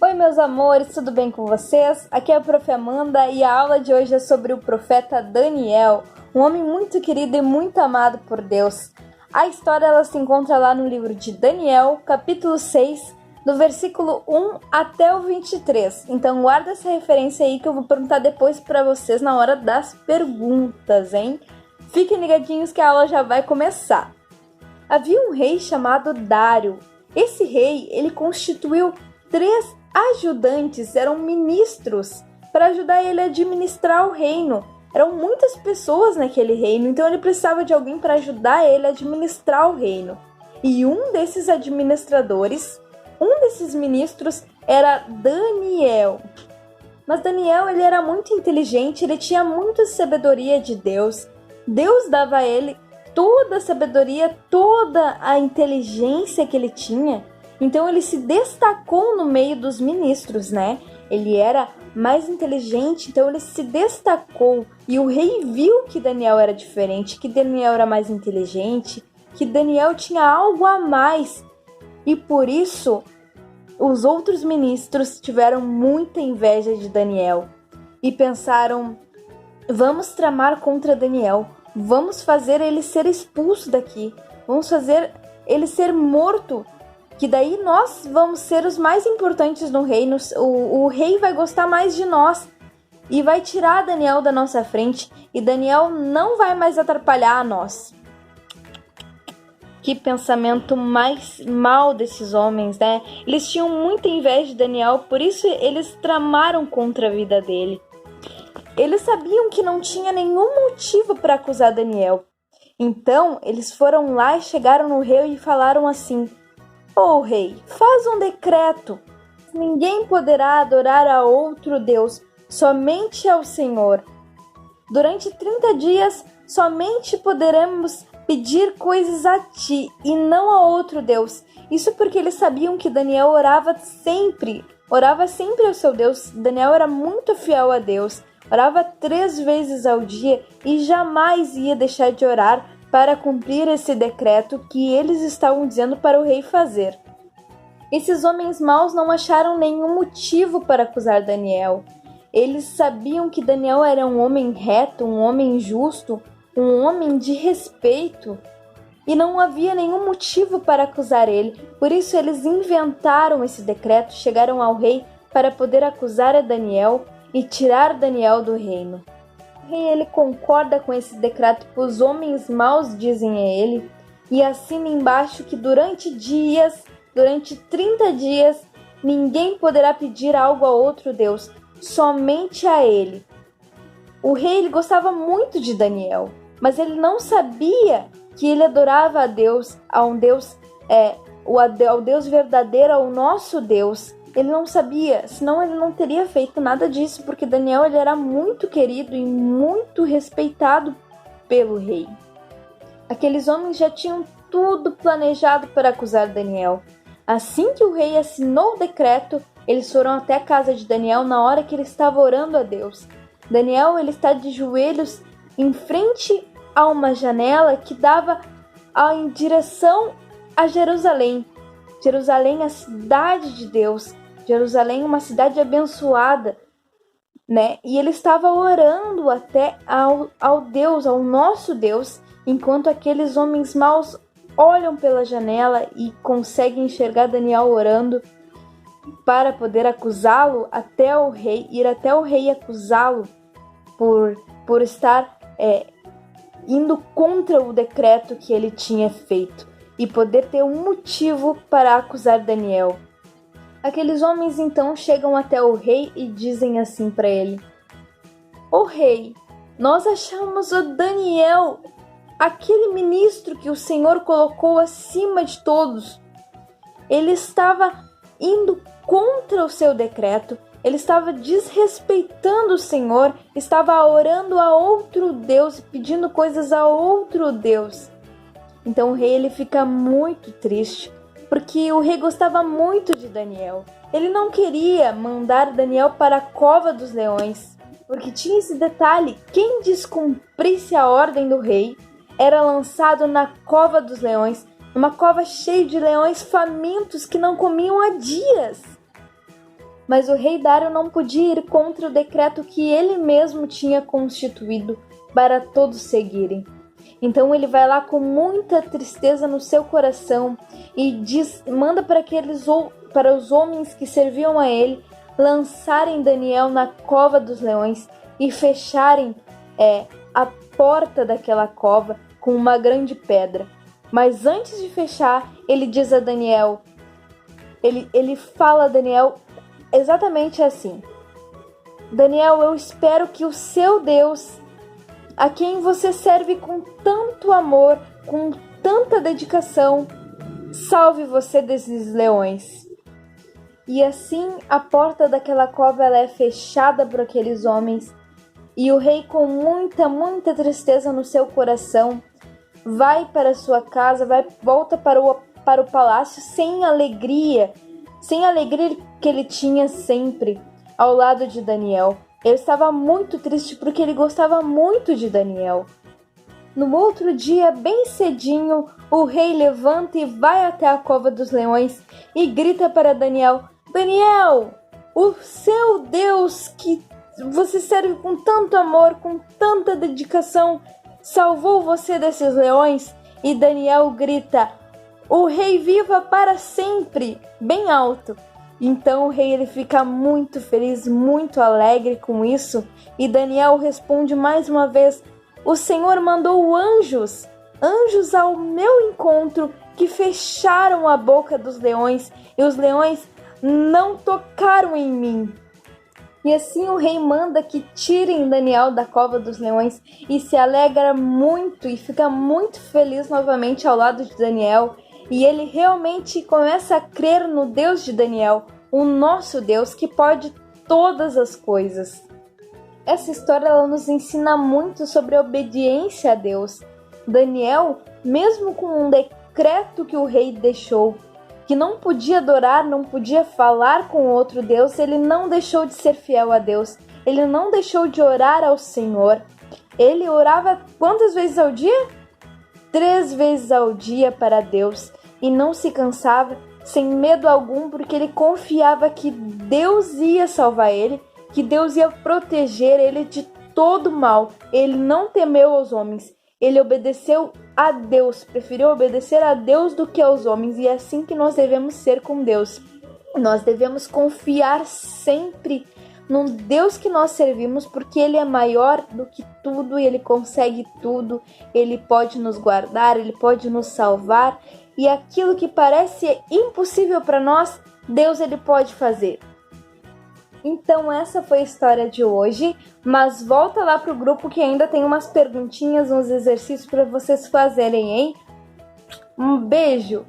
Oi meus amores, tudo bem com vocês? Aqui é a Prof. Amanda e a aula de hoje é sobre o profeta Daniel, um homem muito querido e muito amado por Deus. A história ela se encontra lá no livro de Daniel, capítulo 6, do versículo 1 até o 23. Então guarda essa referência aí que eu vou perguntar depois para vocês na hora das perguntas, hein? Fiquem ligadinhos que a aula já vai começar. Havia um rei chamado Dário. Esse rei, ele constituiu 3 ajudantes, eram ministros, para ajudar ele a administrar o reino. Eram muitas pessoas naquele reino, então ele precisava de alguém para ajudar ele a administrar o reino. E um desses administradores, um desses ministros, era Daniel. Mas Daniel, ele era muito inteligente, ele tinha muita sabedoria de Deus. Deus dava a ele toda a sabedoria, toda a inteligência que ele tinha. Então ele se destacou no meio dos ministros, né? Ele era mais inteligente, então ele se destacou. E o rei viu que Daniel era diferente, que Daniel era mais inteligente, que Daniel tinha algo a mais. E por isso, os outros ministros tiveram muita inveja de Daniel. E pensaram, vamos tramar contra Daniel. Vamos fazer ele ser expulso daqui. Vamos fazer ele ser morto. Que daí nós vamos ser os mais importantes no reino, o rei vai gostar mais de nós e vai tirar Daniel da nossa frente e Daniel não vai mais atrapalhar a nós. Que pensamento mais mal desses homens, né? Eles tinham muita inveja de Daniel, por isso eles tramaram contra a vida dele. Eles sabiam que não tinha nenhum motivo para acusar Daniel. Então eles foram lá e chegaram no rei e falaram assim: "Ô rei, faz um decreto. Ninguém poderá adorar a outro Deus, somente ao Senhor. Durante 30 dias, somente poderemos pedir coisas a ti e não a outro Deus." Isso porque eles sabiam que Daniel orava sempre ao seu Deus. Daniel era muito fiel a Deus, orava 3 vezes ao dia e jamais ia deixar de orar para cumprir esse decreto que eles estavam dizendo para o rei fazer. Esses homens maus não acharam nenhum motivo para acusar Daniel. Eles sabiam que Daniel era um homem reto, um homem justo, um homem de respeito, e não havia nenhum motivo para acusar ele. Por isso eles inventaram esse decreto, chegaram ao rei para poder acusar a Daniel e tirar Daniel do reino. O rei ele concorda com esse decreto que os homens maus dizem a ele e assina embaixo que durante 30 dias, ninguém poderá pedir algo a outro Deus, somente a ele. O rei ele gostava muito de Daniel, mas ele não sabia que ele adorava a Deus, ao Deus verdadeiro, ao nosso Deus. Ele não sabia, senão ele não teria feito nada disso, porque Daniel ele era muito querido e muito respeitado pelo rei. Aqueles homens já tinham tudo planejado para acusar Daniel. Assim que o rei assinou o decreto, eles foram até a casa de Daniel na hora que ele estava orando a Deus. Daniel ele está de joelhos em frente a uma janela que dava em direção a Jerusalém. Jerusalém, a cidade de Deus. Jerusalém, uma cidade abençoada, né? E ele estava orando até ao Deus, ao nosso Deus, enquanto aqueles homens maus olham pela janela e conseguem enxergar Daniel orando para poder acusá-lo até o rei, ir até o rei acusá-lo por estar indo contra o decreto que ele tinha feito e poder ter um motivo para acusar Daniel. Aqueles homens então chegam até o rei e dizem assim para ele: "Ô rei, nós achamos o Daniel, aquele ministro que o Senhor colocou acima de todos. Ele estava indo contra o seu decreto, ele estava desrespeitando o Senhor, estava orando a outro Deus, pedindo coisas a outro Deus." Então o rei ele fica muito triste, porque o rei gostava muito de Daniel. Ele não queria mandar Daniel para a cova dos leões, porque tinha esse detalhe: quem descumprisse a ordem do rei era lançado na cova dos leões, uma cova cheia de leões famintos que não comiam há dias. mas o rei Dário não podia ir contra o decreto que ele mesmo tinha constituído para todos seguirem. Então ele vai lá com muita tristeza no seu coração e manda para os homens que serviam a ele lançarem Daniel na cova dos leões e fecharem a porta daquela cova com uma grande pedra. Mas antes de fechar, ele diz a Daniel, ele fala a Daniel exatamente assim: Daniel, eu espero que o seu Deus, a quem você serve com tanto amor, com tanta dedicação, salve você desses leões. E assim a porta daquela cova ela é fechada por aqueles homens, e o rei, com muita tristeza no seu coração, vai para sua casa, volta para o palácio sem alegria que ele tinha sempre ao lado de Daniel. Ele estava muito triste porque ele gostava muito de Daniel. No outro dia, bem cedinho, o rei levanta e vai até a cova dos leões e grita para Daniel: Daniel, o seu Deus que você serve com tanto amor, com tanta dedicação, salvou você desses leões? E Daniel grita: o rei viva para sempre, bem alto. Então o rei ele fica muito feliz, muito alegre com isso, e Daniel responde mais uma vez: o Senhor mandou anjos ao meu encontro, que fecharam a boca dos leões, e os leões não tocaram em mim. E assim o rei manda que tirem Daniel da cova dos leões e se alegra muito e fica muito feliz novamente ao lado de Daniel. E ele realmente começa a crer no Deus de Daniel, o nosso Deus que pode todas as coisas. Essa história ela nos ensina muito sobre a obediência a Deus. Daniel, mesmo com um decreto que o rei deixou, que não podia adorar, não podia falar com outro Deus, ele não deixou de ser fiel a Deus. Ele não deixou de orar ao Senhor. Ele orava quantas vezes ao dia? 3 vezes ao dia para Deus. E não se cansava, sem medo algum, porque ele confiava que Deus ia salvar ele, que Deus ia proteger ele de todo mal. Ele não temeu aos homens. Ele obedeceu a Deus, preferiu obedecer a Deus do que aos homens, e é assim que nós devemos ser com Deus. Nós devemos confiar sempre no Deus que nós servimos, porque Ele é maior do que tudo, e Ele consegue tudo, Ele pode nos guardar, Ele pode nos salvar, e aquilo que parece impossível para nós, Deus Ele pode fazer. Então essa foi a história de hoje, mas volta lá pro grupo que ainda tem umas perguntinhas, uns exercícios para vocês fazerem, hein? Um beijo!